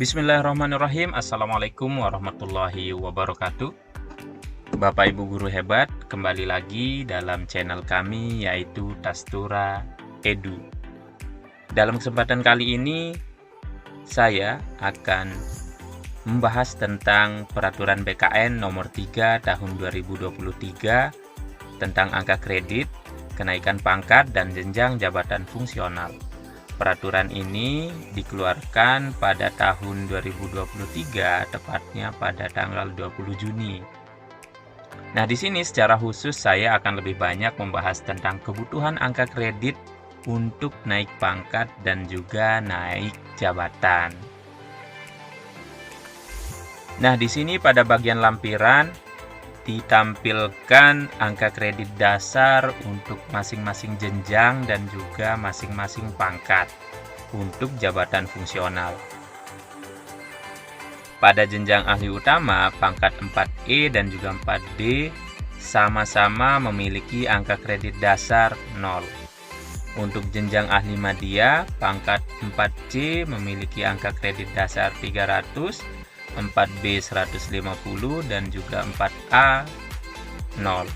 Bismillahirrahmanirrahim. Assalamualaikum warahmatullahi wabarakatuh. Bapak Ibu guru hebat, kembali lagi dalam channel kami yaitu Tastura Edu. Dalam kesempatan kali ini saya akan membahas tentang peraturan BKN nomor 3 tahun 2023 tentang angka kredit, kenaikan pangkat dan jenjang jabatan fungsional. Peraturan ini dikeluarkan pada tahun 2023, tepatnya pada tanggal 20 Juni. Nah, di sini secara khusus saya akan lebih banyak membahas tentang kebutuhan angka kredit untuk naik pangkat dan juga naik jabatan. Nah, di sini pada bagian lampiran ditampilkan angka kredit dasar untuk masing-masing jenjang dan juga masing-masing pangkat untuk jabatan fungsional. Pada jenjang ahli utama, pangkat 4E dan juga 4D sama-sama memiliki angka kredit dasar 0. Untuk jenjang ahli madya, pangkat 4C memiliki angka kredit dasar 300, 4B 150 dan juga 4A 0.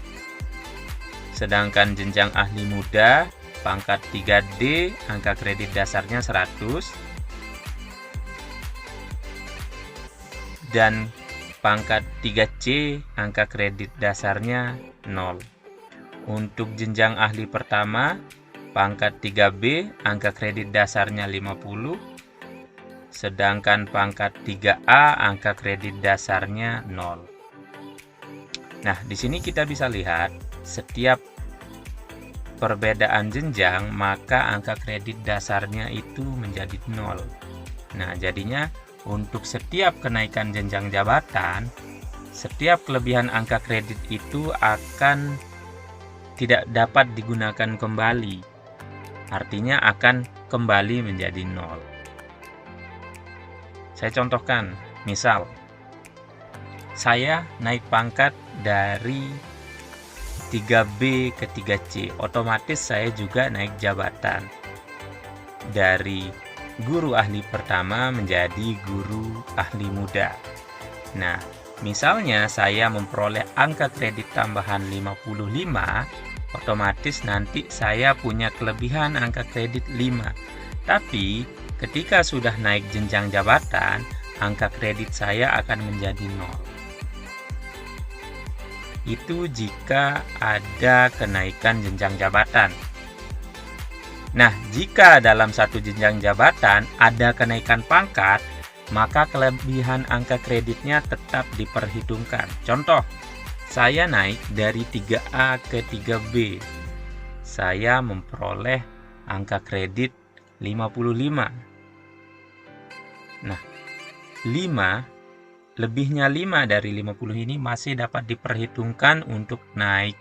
Sedangkan jenjang ahli muda pangkat 3D angka kredit dasarnya 100 dan pangkat 3C angka kredit dasarnya 0. Untuk jenjang ahli pertama pangkat 3B angka kredit dasarnya 50, sedangkan pangkat 3A angka kredit dasarnya 0. Nah, di sini kita bisa lihat setiap perbedaan jenjang maka angka kredit dasarnya itu menjadi 0. Nah, jadinya untuk setiap kenaikan jenjang jabatan, setiap kelebihan angka kredit itu akan tidak dapat digunakan kembali. Artinya akan kembali menjadi 0. Saya contohkan, misal saya naik pangkat dari 3B ke 3C, otomatis saya juga naik jabatan dari guru ahli pertama menjadi guru ahli muda. Nah, misalnya saya memperoleh angka kredit tambahan 55, otomatis nanti saya punya kelebihan angka kredit 5. Tapi ketika sudah naik jenjang jabatan, angka kredit saya akan menjadi 0. Itu jika ada kenaikan jenjang jabatan. Nah, jika dalam satu jenjang jabatan ada kenaikan pangkat, maka kelebihan angka kreditnya tetap diperhitungkan. Contoh, saya naik dari 3A ke 3B. Saya memperoleh angka kredit 55. Nah, 5 lebihnya 5 dari 50 ini masih dapat diperhitungkan untuk naik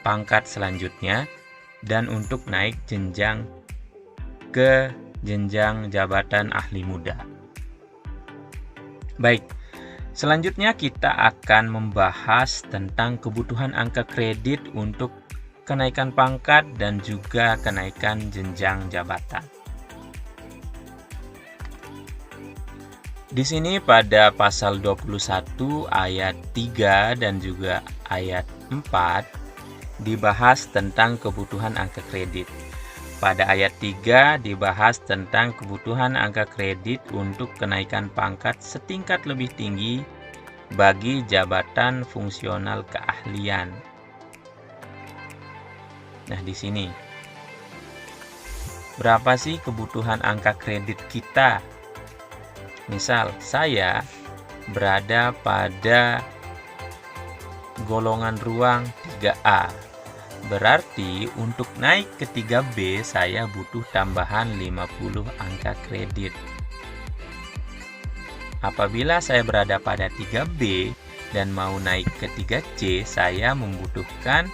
pangkat selanjutnya dan untuk naik jenjang ke jenjang jabatan ahli muda. Baik, selanjutnya kita akan membahas tentang kebutuhan angka kredit untuk kenaikan pangkat dan juga kenaikan jenjang jabatan. Di sini pada pasal 21 ayat 3 dan juga ayat 4 dibahas tentang kebutuhan angka kredit. Pada ayat 3 dibahas tentang kebutuhan angka kredit untuk kenaikan pangkat setingkat lebih tinggi bagi jabatan fungsional keahlian. Nah, di sini berapa sih kebutuhan angka kredit kita? Misal, saya berada pada golongan ruang 3A. Berarti untuk naik ke 3B saya butuh tambahan 50 angka kredit. Apabila saya berada pada 3B dan mau naik ke 3C, saya membutuhkan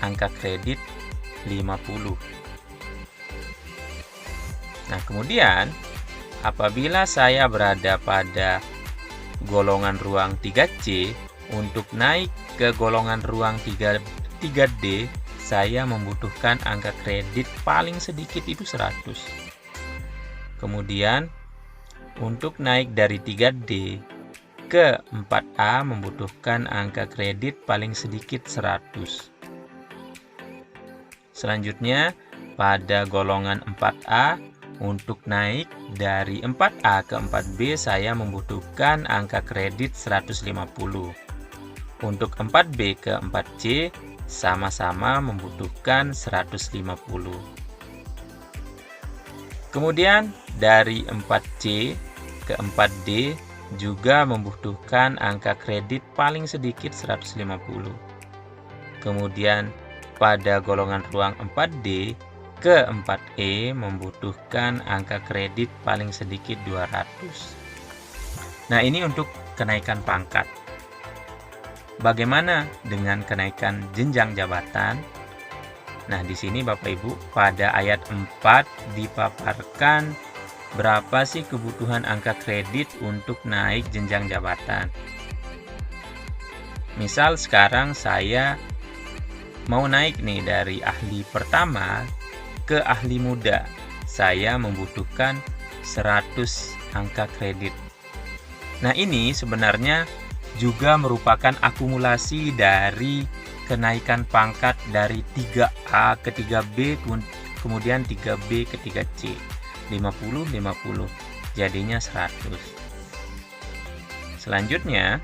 angka kredit 50. Nah, kemudian apabila saya berada pada golongan ruang 3C, untuk naik ke golongan ruang 3D, saya membutuhkan angka kredit paling sedikit itu 100. Kemudian untuk naik dari 3D ke 4A membutuhkan angka kredit paling sedikit 100. Selanjutnya, pada golongan 4A, untuk naik dari 4A ke 4B saya membutuhkan angka kredit 150. Untuk 4B ke 4C sama-sama membutuhkan 150. Kemudian dari 4C ke 4D juga membutuhkan angka kredit paling sedikit 150. Kemudian pada golongan ruang 4D ke 4E membutuhkan angka kredit paling sedikit 200. Nah, ini untuk kenaikan pangkat. Bagaimana dengan kenaikan jenjang jabatan? Nah, di sini Bapak Ibu, pada ayat 4 dipaparkan berapa sih kebutuhan angka kredit untuk naik jenjang jabatan. Misal sekarang saya mau naik nih dari ahli pertama ke ahli muda. Saya membutuhkan 100 angka kredit. Nah, ini sebenarnya juga merupakan akumulasi dari kenaikan pangkat dari 3A ke 3B, kemudian 3B ke 3C. 50-50, jadinya 100. Selanjutnya,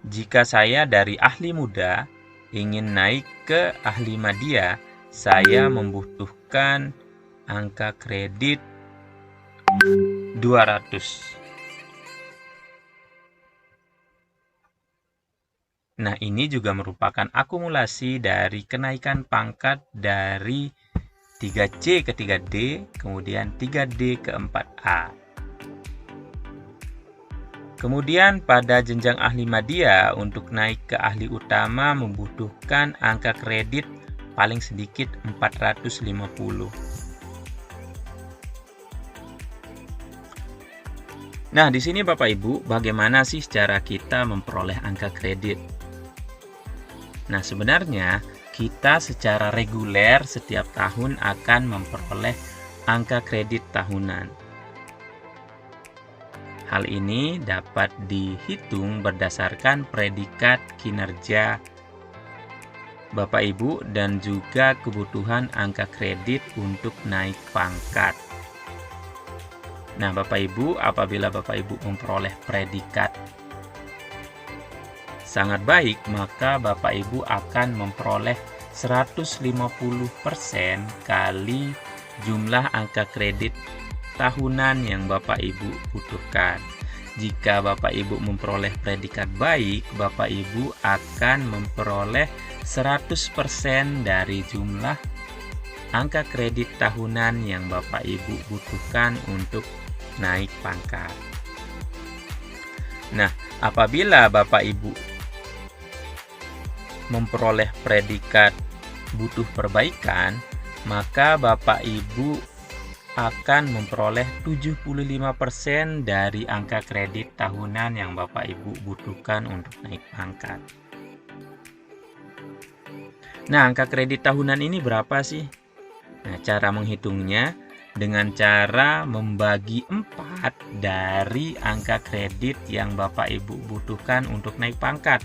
jika saya dari ahli muda ingin naik ke ahli madya, saya membutuhkan angka kredit 200. Nah, ini juga merupakan akumulasi dari kenaikan pangkat dari 3C ke 3D, kemudian 3D ke 4A. Kemudian pada jenjang ahli madya untuk naik ke ahli utama membutuhkan angka kredit paling sedikit 450. Nah, di sini Bapak Ibu, bagaimana sih cara kita memperoleh angka kredit? Nah, sebenarnya kita secara reguler setiap tahun akan memperoleh angka kredit tahunan. Hal ini dapat dihitung berdasarkan predikat kinerja Bapak Ibu dan juga kebutuhan angka kredit untuk naik pangkat. Nah, Bapak Ibu, apabila Bapak Ibu memperoleh predikat sangat baik, maka Bapak Ibu akan memperoleh 150% kali jumlah angka kredit tahunan yang Bapak Ibu butuhkan. Jika Bapak Ibu memperoleh predikat baik, Bapak Ibu akan memperoleh 100% dari jumlah angka kredit tahunan yang Bapak Ibu butuhkan untuk naik pangkat. Nah, apabila Bapak Ibu memperoleh predikat butuh perbaikan, maka Bapak Ibu akan memperoleh 75% dari angka kredit tahunan yang Bapak Ibu butuhkan untuk naik pangkat. Nah, angka kredit tahunan ini berapa sih? Nah, cara menghitungnya dengan cara membagi 4 dari angka kredit yang Bapak Ibu butuhkan untuk naik pangkat.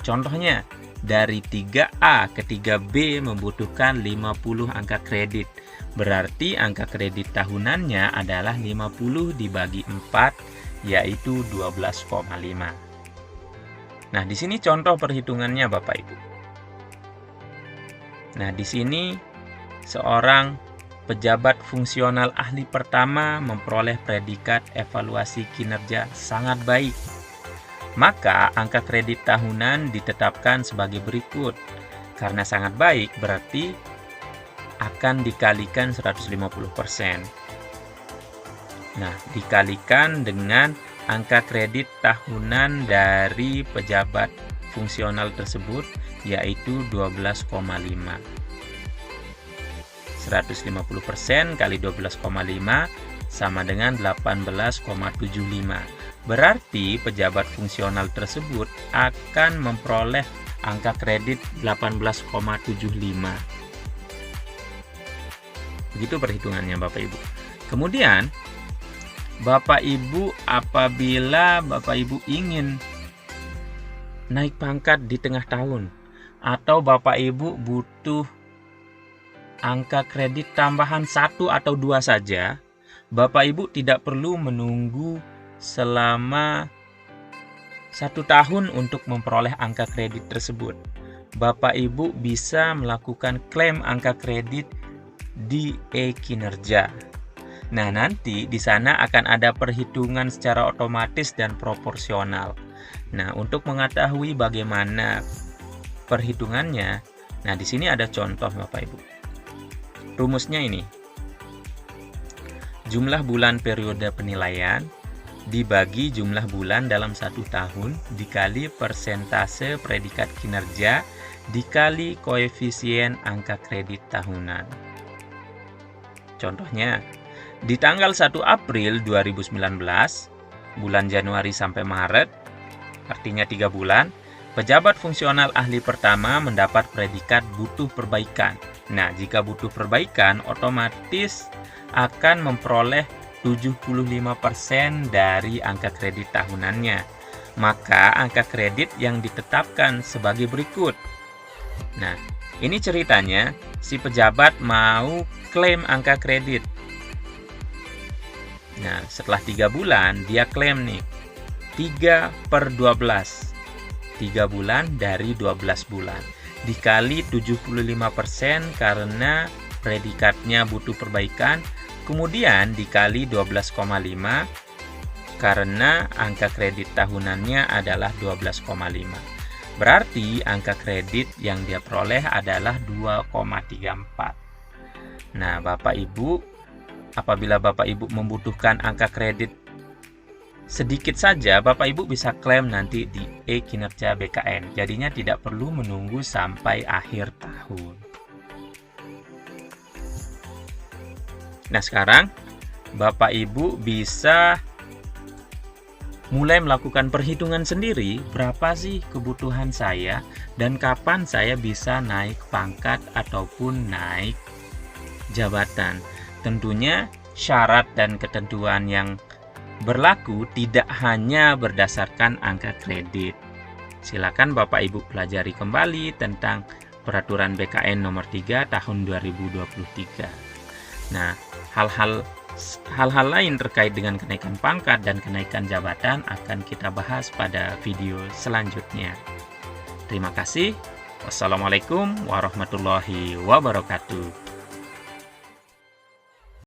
Contohnya, dari 3A ke 3B membutuhkan 50 angka kredit. Berarti angka kredit tahunannya adalah 50 dibagi 4, yaitu 12,5. Nah, di sini contoh perhitungannya Bapak Ibu. Nah, di sini seorang pejabat fungsional ahli pertama memperoleh predikat evaluasi kinerja sangat baik. Maka angka kredit tahunan ditetapkan sebagai berikut. Karena sangat baik berarti akan dikalikan 150%. Nah, dikalikan dengan angka kredit tahunan dari pejabat fungsional tersebut, yaitu 12,5. 150% kali 12,5 sama dengan 18,75. Berarti pejabat fungsional tersebut akan memperoleh angka kredit 18,75. Begitu perhitungannya Bapak Ibu. Kemudian Bapak Ibu, apabila Bapak Ibu ingin naik pangkat di tengah tahun, atau Bapak Ibu butuh angka kredit tambahan 1 atau 2 saja, Bapak Ibu tidak perlu menunggu selama 1 tahun untuk memperoleh angka kredit tersebut. Bapak Ibu bisa melakukan klaim angka kredit di e-kinerja. Nah, nanti di sana akan ada perhitungan secara otomatis dan proporsional. Nah, untuk mengetahui bagaimana perhitungannya, nah di sini ada contoh Bapak Ibu. Rumusnya ini. Jumlah bulan periode penilaian dibagi jumlah bulan dalam 1 tahun dikali persentase predikat kinerja dikali koefisien angka kredit tahunan. Contohnya, di tanggal 1 April 2019, bulan Januari sampai Maret, artinya 3 bulan, pejabat fungsional ahli pertama mendapat predikat butuh perbaikan. Nah, jika butuh perbaikan, otomatis akan memperoleh 75% dari angka kredit tahunannya. Maka angka kredit yang ditetapkan sebagai berikut. Nah, ini ceritanya, si pejabat mau klaim angka kredit. Nah, setelah 3 bulan, dia klaim nih, 3/12. 3 bulan dari 12 bulan. Dikali 75% karena predikatnya butuh perbaikan. Kemudian dikali 12,5 karena angka kredit tahunannya adalah 12,5. Berarti angka kredit yang dia peroleh adalah 2,34. Nah, Bapak Ibu, apabila Bapak Ibu membutuhkan angka kredit sedikit saja, Bapak Ibu bisa klaim nanti di e-kinerja BKN. Jadinya tidak perlu menunggu sampai akhir tahun. Nah, sekarang Bapak Ibu bisa mulai melakukan perhitungan sendiri, berapa sih kebutuhan saya dan kapan saya bisa naik pangkat ataupun naik jabatan. Tentunya syarat dan ketentuan yang berlaku tidak hanya berdasarkan angka kredit. Silakan Bapak Ibu pelajari kembali tentang Peraturan BKN nomor 3 tahun 2023. Nah, hal-hal lain terkait dengan kenaikan pangkat dan kenaikan jabatan akan kita bahas pada video selanjutnya. Terima kasih. Wassalamualaikum warahmatullahi wabarakatuh.